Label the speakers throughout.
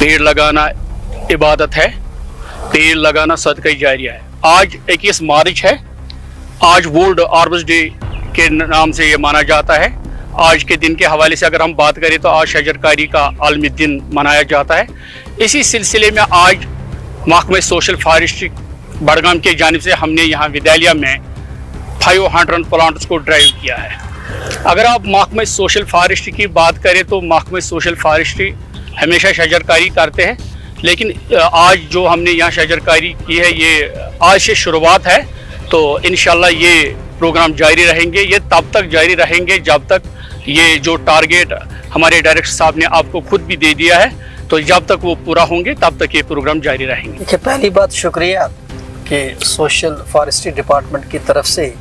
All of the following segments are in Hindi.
Speaker 1: पेड़ लगाना इबादत है, पेड़ लगाना सदका जारिया है। आज 21 मार्च है, आज वर्ल्ड आर्बर्स डे के नाम से ये माना जाता है। आज के दिन के हवाले से अगर हम बात करें तो आज शजरकारी का आलमी दिन मनाया जाता है। इसी सिलसिले में आज महकमा सोशल फॉरेस्ट्री बड़गाम के जानिब से हमने यहाँ विद्यालय में 500 प्लांट्स को ड्राइव किया है। अगर आप महकमा सोशल फॉरेस्ट्री की बात करें तो महकमा सोशल फॉरेस्ट्री हमेशा शजरकारी करते हैं, लेकिन आज जो हमने यहाँ शजरकारी की है ये आज से शुरुआत है। तो इंशाल्लाह ये प्रोग्राम जारी रहेंगे, ये तब तक जारी रहेंगे जब तक ये जो टारगेट हमारे डायरेक्टर साहब ने आपको खुद भी दे दिया है, तो जब तक वो पूरा होंगे तब तक ये प्रोग्राम जारी रहेंगे।
Speaker 2: देखिए, पहली बात शुक्रिया कि सोशल फॉरेस्ट्री डिपार्टमेंट की तरफ से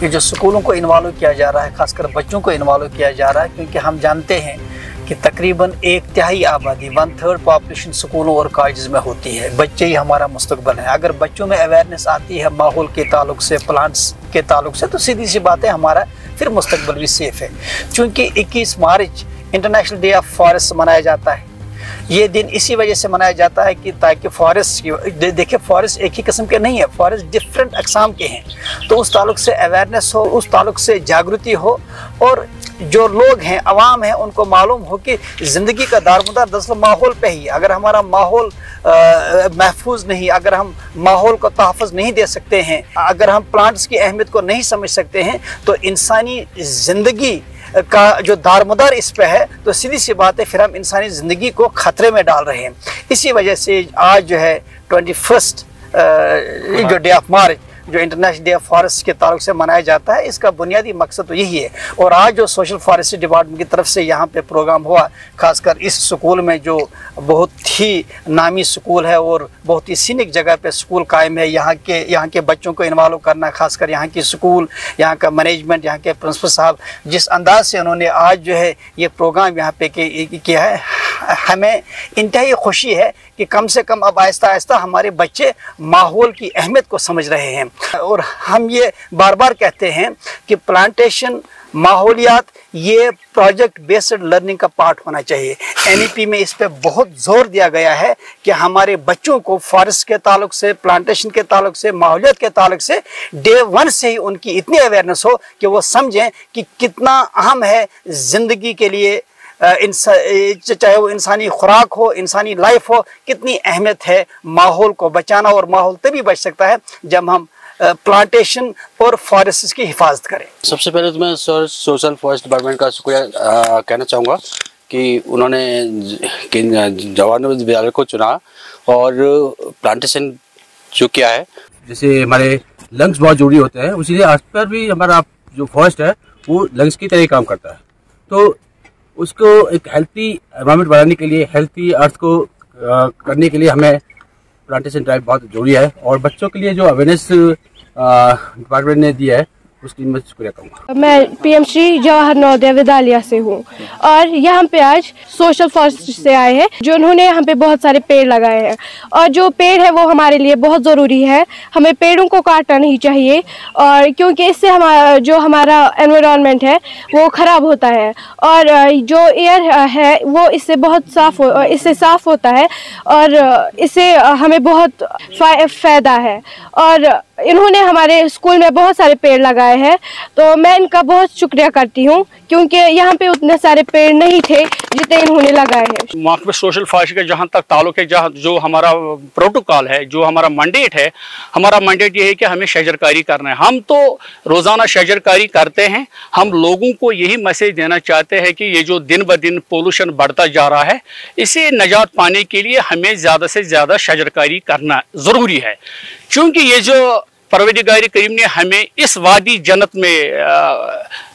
Speaker 2: ये जो स्कूलों को इन्वॉल्व किया जा रहा है, खासकर बच्चों को इन्वॉल्व किया जा रहा है, क्योंकि हम जानते हैं कि तकरीबन 1/3 आबादी 1/3 पॉपुलेशन स्कूलों और कॉलेज में होती है। बच्चे ही हमारा मुस्तकबिल है। अगर बच्चों में अवेयरनेस आती है माहौल के ताल्लुक से, प्लांट्स के ताल्लुक से, तो सीधी सी बात है हमारा फिर मुस्तकबिल भी सेफ है। चूँकि 21 मार्च इंटरनेशनल डे ऑफ फॉरेस्ट मनाया जाता है। ये दिन इसी वजह से मनाया जाता है कि ताकि फॉरेस्ट की, देखिए फॉरेस्ट एक ही किस्म के नहीं है, फॉरेस्ट डिफरेंट अक़साम के हैं, तो उस ताल्लुक से अवेयरनेस हो, उस ताल्लुक से जागृति हो, और जो लोग हैं, अवाम हैं, उनको मालूम हो कि ज़िंदगी का दारमदार दरअसल माहौल पे ही। अगर हमारा माहौल महफूज नहीं, अगर हम माहौल को तहफ़्फ़ुज़ नहीं दे सकते हैं, अगर हम प्लांट्स की अहमियत को नहीं समझ सकते हैं, तो इंसानी ज़िंदगी का जो दारमदार इस पे है, तो सीधी सी बात है फिर हम इंसानी ज़िंदगी को ख़तरे में डाल रहे हैं। इसी वजह से आज जो है 21 जो डे ऑफ मार्च जो इंटरनेशनल डे ऑफ फॉरेस्ट के ताल्लुक से मनाया जाता है, इसका बुनियादी मकसद तो यही है। और आज जो सोशल फॉरेस्ट्री डिपार्टमेंट की तरफ से यहाँ पे प्रोग्राम हुआ, खासकर इस स्कूल में जो बहुत ही नामी स्कूल है और बहुत ही सीनिक जगह पे स्कूल कायम है, यहाँ के बच्चों को इन्वॉल्व करना, खासकर यहाँ की स्कूल, यहाँ का मैनेजमेंट, यहाँ के प्रिंसिपल साहब जिस अंदाज से उन्होंने आज जो है ये प्रोग्राम यहाँ पे किया है, हमें इंतहाई खुशी है कि कम से कम अब आहिस्ता आहिस्ता हमारे बच्चे माहौल की अहमियत को समझ रहे हैं। और हम ये बार बार कहते हैं कि प्लांटेशन, माहौलियात, ये प्रोजेक्ट बेस्ड लर्निंग का पार्ट होना चाहिए। NEP में इस पे बहुत जोर दिया गया है कि हमारे बच्चों को फॉरेस्ट के ताल्लुक से, प्लांटेशन के ताल्लुक से, माहौलियात के ताल्लुक से डे 1 से ही उनकी इतनी अवेयरनेस हो कि वो समझें कि कितना अहम है ज़िंदगी के लिए, चाहे वो इंसानी खुराक हो, इंसानी लाइफ हो, कितनी अहमियत है माहौल को बचाना। और माहौल तभी बच सकता है जब हम प्लांटेशन और फॉरेस्ट की हिफाजत करें।
Speaker 3: सबसे पहले तो मैं सोशल फॉरेस्ट डिपार्टमेंट का शुक्रिया कहना चाहूँगा कि उन्होंने जवाहर विद्यालय को चुना और प्लांटेशन जो किया है। जैसे हमारे लंग्स बहुत जरूरी होते हैं, उसी अर्थ पर भी हमारा जो फॉरेस्ट है वो लंग्स की तरह काम करता है। तो उसको एक हेल्थी एनवायरनमेंट बनाने के लिए, हेल्थी अर्थ को करने के लिए हमें प्लांटेशन ड्राइव बहुत जरूरी है। और बच्चों के लिए जो अवेयरनेस डिपार्टमेंट ने दिया है उसकी मैं शुक्रिया कहूँगा।
Speaker 4: मैं PM श्री जवाहर नवोदय विद्यालय से हूँ और यहाँ पे आज सोशल फॉरेस्ट से आए हैं, जो उन्होंने यहाँ पे बहुत सारे पेड़ लगाए हैं। और जो पेड़ है वो हमारे लिए बहुत ज़रूरी है, हमें पेड़ों को काटना नहीं चाहिए, और क्योंकि इससे हमारा एनवायरनमेंट है वो ख़राब होता है, और जो एयर है वो इससे बहुत साफ़ होता है, और इससे हमें बहुत फ़ायदा है। और इन्होंने हमारे स्कूल में बहुत सारे पेड़ लगाए हैं, तो मैं इनका बहुत शुक्रिया करती हूँ, क्योंकि यहाँ पे उतने सारे पेड़ नहीं थे जितने इन्होंने लगाए हैं।
Speaker 1: महकमा सोशल फॉरेस्ट्री का जहाँ तक ताल्लुक है, जहाँ जो हमारा प्रोटोकॉल है, जो हमारा मैंडेट है, हमारा मैंडेट ये है कि हमें शजरकारी करना है। हम तो रोज़ाना शजरकारी करते हैं। हम लोगों को यही मैसेज देना चाहते हैं कि ये जो दिन ब दिन पोल्यूशन बढ़ता जा रहा है, इसे निजात पाने के लिए हमें ज़्यादा से ज़्यादा शजरकारी करना ज़रूरी है। क्योंकि ये जो परवरदिगार करीम ने हमें इस वादी जन्नत में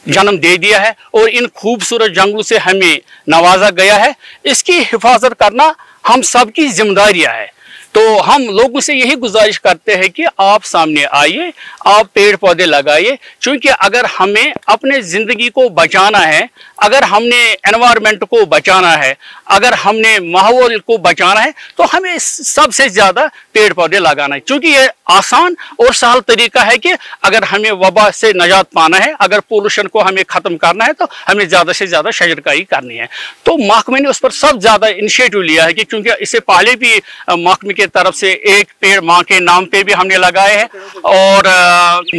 Speaker 1: जन्म दे दिया है और इन खूबसूरत जंगलों से हमें नवाजा गया है, इसकी हिफाजत करना हम सब की जिम्मेदारियाँ है। तो हम लोगों से यही गुजारिश करते हैं कि आप सामने आइए, आप पेड़ पौधे लगाइए, क्योंकि अगर हमें अपने ज़िंदगी को बचाना है, अगर हमने एनवायरनमेंट को बचाना है, अगर हमने माहौल को बचाना है, तो हमें सबसे ज़्यादा पेड़ पौधे लगाना है, क्योंकि ये आसान और सहल तरीका है कि अगर हमें वबा से निजात पाना है, अगर पोल्यूशन को हमें ख़त्म करना है, तो हमें ज़्यादा से ज़्यादा शजरकारी करनी है। तो महकमे ने उस पर सब ज़्यादा इनिशिएटिव लिया है कि क्योंकि इससे पहले भी महकमे की तरफ से एक पेड़ माँ के नाम पे भी हमने लगाए हैं, और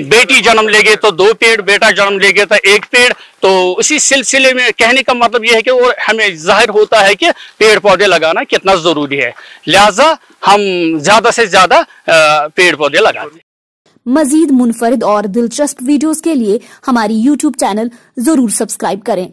Speaker 1: बेटी जन्म लेगी तो 2 पेड़, बेटा जन्म लेगी तो 1 पेड़। तो उसी सिलसिले में कहने का मतलब यह है कि और हमें जाहिर होता है कि पेड़ पौधे लगाना कितना ज़रूरी है, लिहाजा हम ज़्यादा से ज़्यादा पेड़ पौधे लगाते हैं।
Speaker 5: मजीद मुनफरिद और दिलचस्प वीडियोस के लिए हमारी YouTube चैनल जरूर सब्सक्राइब करें।